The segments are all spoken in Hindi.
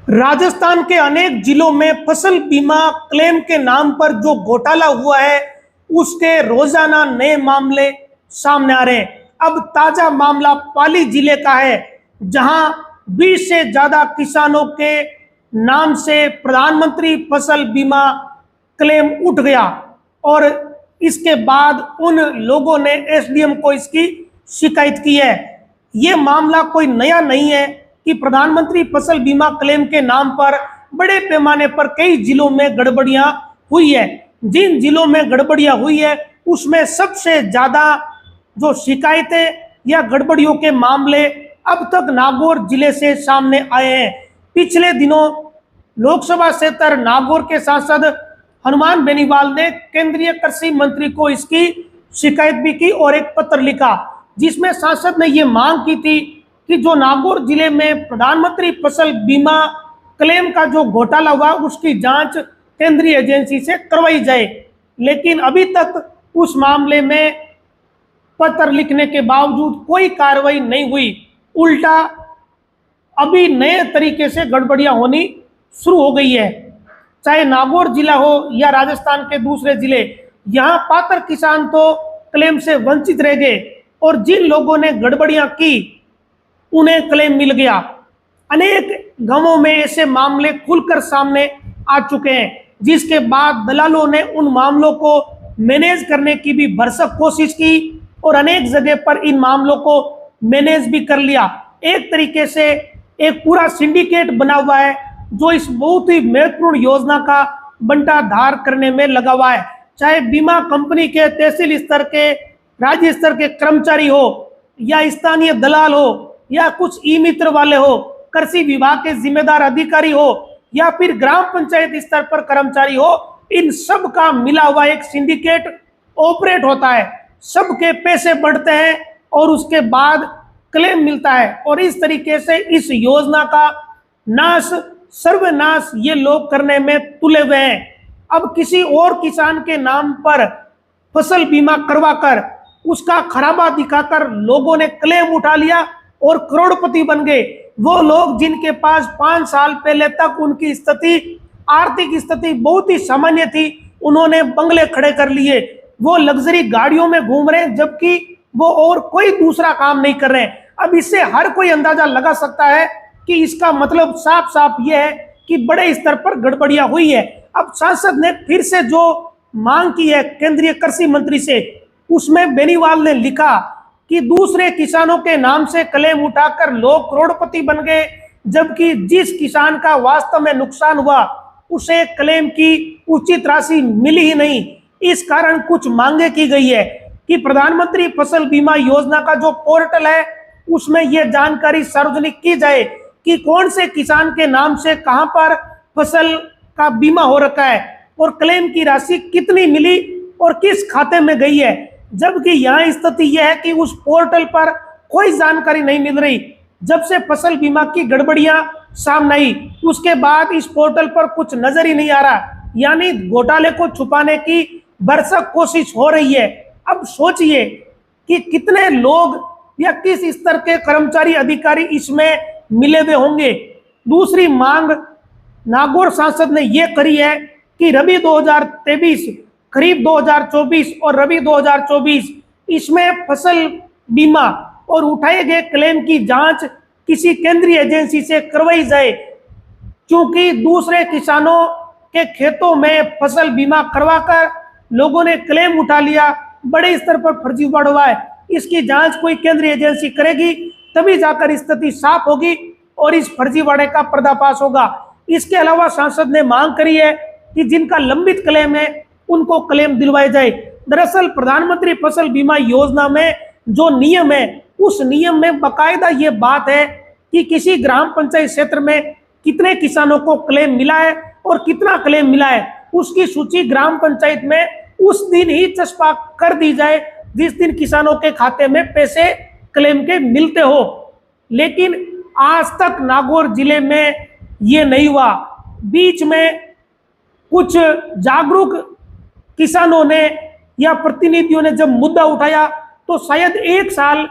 राजस्थान के अनेक जिलों में फसल बीमा क्लेम के नाम पर जो घोटाला हुआ है, उसके रोजाना नए मामले सामने आ रहे हैं। अब ताजा मामला पाली जिले का है, जहां 20 से ज्यादा किसानों के नाम से प्रधानमंत्री फसल बीमा क्लेम उठ गया और इसके बाद उन लोगों ने एसडीएम को इसकी शिकायत की है। ये मामला कोई नया नहीं है कि प्रधानमंत्री फसल बीमा क्लेम के नाम पर बड़े पैमाने पर कई जिलों में गड़बड़ियां हुई है। जिन जिलों में गड़बड़ियां हुई है उसमें सबसे ज्यादा जो शिकायतें या गड़बड़ियों के मामले अब तक नागौर जिले से सामने आए हैं। पिछले दिनों लोकसभा क्षेत्र नागौर के सांसद हनुमान बेनीवाल ने केंद्रीय कृषि मंत्री को इसकी शिकायत भी की और एक पत्र लिखा, जिसमें सांसद ने ये मांग की थी कि जो नागौर जिले में प्रधानमंत्री फसल बीमा क्लेम का जो घोटाला हुआ उसकी जांच केंद्रीय एजेंसी से करवाई जाए। लेकिन अभी तक उस मामले में पत्र लिखने के बावजूद कोई कार्रवाई नहीं हुई, उल्टा अभी नए तरीके से गड़बड़ियां होनी शुरू हो गई है। चाहे नागौर जिला हो या राजस्थान के दूसरे जिले, यहाँ पात्र किसान तो क्लेम से वंचित रह गए और जिन लोगों ने गड़बड़ियां की उन्हें क्लेम मिल गया। अनेक गांवों में ऐसे मामले खुलकर सामने आ चुके हैं, जिसके बाद दलालों ने उन मामलों को मैनेज करने की भी भरसक कोशिश की और अनेक जगह पर इन मामलों को मैनेज भी कर लिया। एक तरीके से एक पूरा सिंडिकेट बना हुआ है जो इस बहुत ही महत्वपूर्ण योजना का बंटाधार करने में लगा हुआ है। चाहे बीमा कंपनी के तहसील स्तर के, राज्य स्तर के कर्मचारी हो या स्थानीय दलाल हो या कुछ ई मित्र वाले हो, कृषि विभाग के जिम्मेदार अधिकारी हो या फिर ग्राम पंचायत स्तर पर कर्मचारी हो, इन सब का मिला हुआ एक सिंडिकेट ऑपरेट होता है। सबके पैसे बढ़ते हैं और उसके बाद क्लेम मिलता है और इस तरीके से इस योजना का नाश सर्वनाश ये लोग करने में तुले हुए हैं। अब किसी और किसान के नाम पर फसल बीमा करवाकर उसका खराबा दिखाकर लोगों ने क्लेम उठा लिया और करोड़पति बन गए। वो लोग जिनके पास 5 साल पहले तक उनकी स्थिति, आर्थिक स्थिति बहुत ही सामान्य थी, उन्होंने बंगले खड़े कर लिए, वो लग्जरी गाड़ियों में घूम रहे हैं, जबकि वो और कोई दूसरा काम नहीं कर रहे हैं। अब इससे हर कोई अंदाजा लगा सकता है कि इसका मतलब साफ साफ ये है कि बड़े स्तर पर गड़बड़ियां हुई है। अब सांसद ने फिर से जो मांग की है केंद्रीय कृषि मंत्री से, उसमें बेनीवाल ने लिखा कि दूसरे किसानों के नाम से क्लेम उठाकर लोग करोड़पति बन गए, जबकि जिस किसान का वास्तव में नुकसान हुआ उसे क्लेम की उचित राशि मिली ही नहीं। इस कारण कुछ मांगे की गई है कि प्रधानमंत्री फसल बीमा योजना का जो पोर्टल है उसमें यह जानकारी सार्वजनिक की जाए कि कौन से किसान के नाम से कहां पर फसल का बीमा हो रखा है और क्लेम की राशि कितनी मिली और किस खाते में गई है। जबकि यहाँ स्थिति यह है कि उस पोर्टल पर कोई जानकारी नहीं मिल रही। जब से फसल बीमा की गड़बड़ियां सामने आई उसके बाद इस पोर्टल पर कुछ नजर ही नहीं आ रहा, यानी घोटाले को छुपाने की भरसक कोशिश हो रही है। अब सोचिए कि कितने लोग या किस स्तर के कर्मचारी अधिकारी इसमें मिले हुए होंगे। दूसरी मांग नागौर सांसद ने यह करी है कि रबी 2023, खरीफ 2024 और रबी 2024 इसमें फसल बीमा और उठाए गए क्लेम की जांच किसी केंद्रीय एजेंसी से करवाई जाए, क्योंकि दूसरे किसानों के खेतों में फसल बीमा करवाकर लोगों ने क्लेम उठा लिया, बड़े स्तर पर फर्जीवाड़ा हुआ है। इसकी जांच कोई केंद्रीय एजेंसी करेगी तभी जाकर स्थिति साफ होगी और इस फर्जीवाड़े का पर्दाफाश होगा। इसके अलावा सांसद ने मांग करी है कि जिनका लंबित क्लेम है उनको क्लेम दिलवाए जाए। दरअसल प्रधानमंत्री फसल बीमा योजना में जो नियम है उस नियम में बकायदा ये बात है कि किसी ग्राम पंचायत क्षेत्र में कितने किसानों को क्लेम मिला है और कितना क्लेम मिला है, उसकी सूची ग्राम पंचायत में उस दिन ही चस्पा कर दी जाए जिस दिन किसानों के खाते में पैसे क्लेम के मिलते हो। लेकिन आज तक नागौर जिले में ये नहीं हुआ। बीच में कुछ जागरूक किसानों ने या प्रतिनिधियों ने जब मुद्दा उठाया तो शायद 1 साल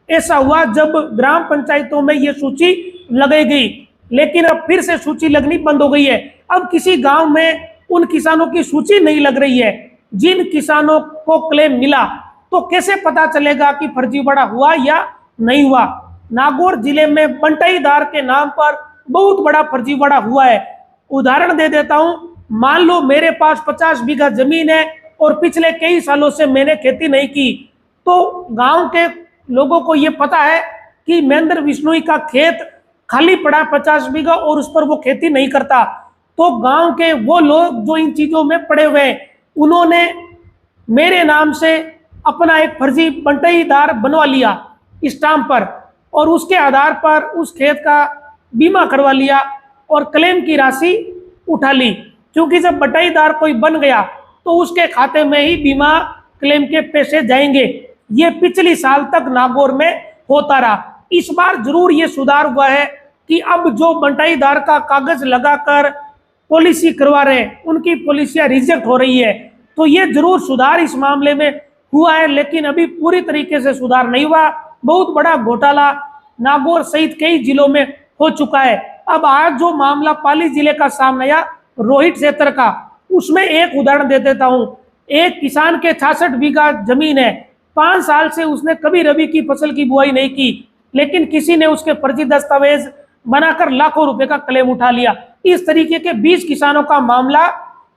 ऐसा हुआ जब ग्राम पंचायतों में ये सूची लगाई गई। लेकिन अब फिर से सूची लगनी बंद हो गई है। अब किसी गांव में उन किसानों की सूची नहीं लग रही है जिन किसानों को क्लेम मिला, तो कैसे पता चलेगा कि फर्जीवाड़ा हुआ या नहीं हुआ। नागौर जिले में बंटाईदार के नाम पर बहुत बड़ा फर्जीवाड़ा हुआ है। उदाहरण दे देता हूं, मान लो मेरे पास 50 बीघा जमीन है और पिछले कई सालों से मैंने खेती नहीं की, तो गांव के लोगों को यह पता है कि महेंद्र बिश्नोई का खेत खाली पड़ा 50 बीघा और उस पर वो खेती नहीं करता। तो गांव के वो लोग जो इन चीजों में पड़े हुए हैं, उन्होंने मेरे नाम से अपना एक फर्जी बंटाईदार बनवा लिया स्टाम्प पर, और उसके आधार पर उस खेत का बीमा करवा लिया और क्लेम की राशि उठा ली। क्योंकि जब बंटाईदार कोई बन गया तो उसके खाते में ही बीमा क्लेम के पैसे जाएंगे। ये पिछली साल तक नागौर में होता रहा। इस बार जरूर ये सुधार हुआ है कि अब जो बंटाईदार का कागज लगाकर पॉलिसी करवा रहे हैं, उनकी पॉलिसियां रिजेक्ट हो रही है। तो ये जरूर सुधार इस मामले में हुआ है, लेकिन अभी पूरी तरीके से सुधार नहीं हुआ। बहुत बड़ा घोटाला नागौर सहित कई जिलों में हो चुका है। अब आज जो मामला पाली जिले का सामने आया रोहित क्षेत्र का, उसमें एक उदाहरण दे देता हूं। एक किसान के 66 बीघा जमीन है, 5 साल से उसने कभी रबी की फसल की बुआई नहीं की, लेकिन किसी ने उसके फर्जी दस्तावेज बनाकर लाखों रुपए का क्लेम उठा लिया। इस तरीके के 20 किसानों का मामला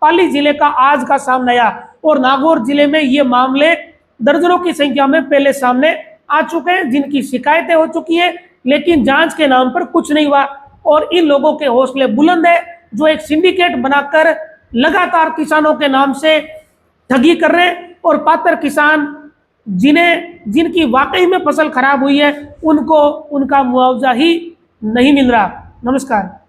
पाली जिले का आज का सामने आया, और नागौर जिले में ये मामले दर्जनों की संख्या में पहले सामने आ चुके हैं, जिनकी शिकायतें हो चुकी है, लेकिन जांच के नाम पर कुछ नहीं हुआ। और इन लोगों के हौसले बुलंद है जो एक सिंडिकेट बनाकर लगातार किसानों के नाम से ठगी कर रहे हैं, और पात्र किसान जिनकी वाकई में फसल खराब हुई है उनको उनका मुआवजा ही नहीं मिल रहा। नमस्कार।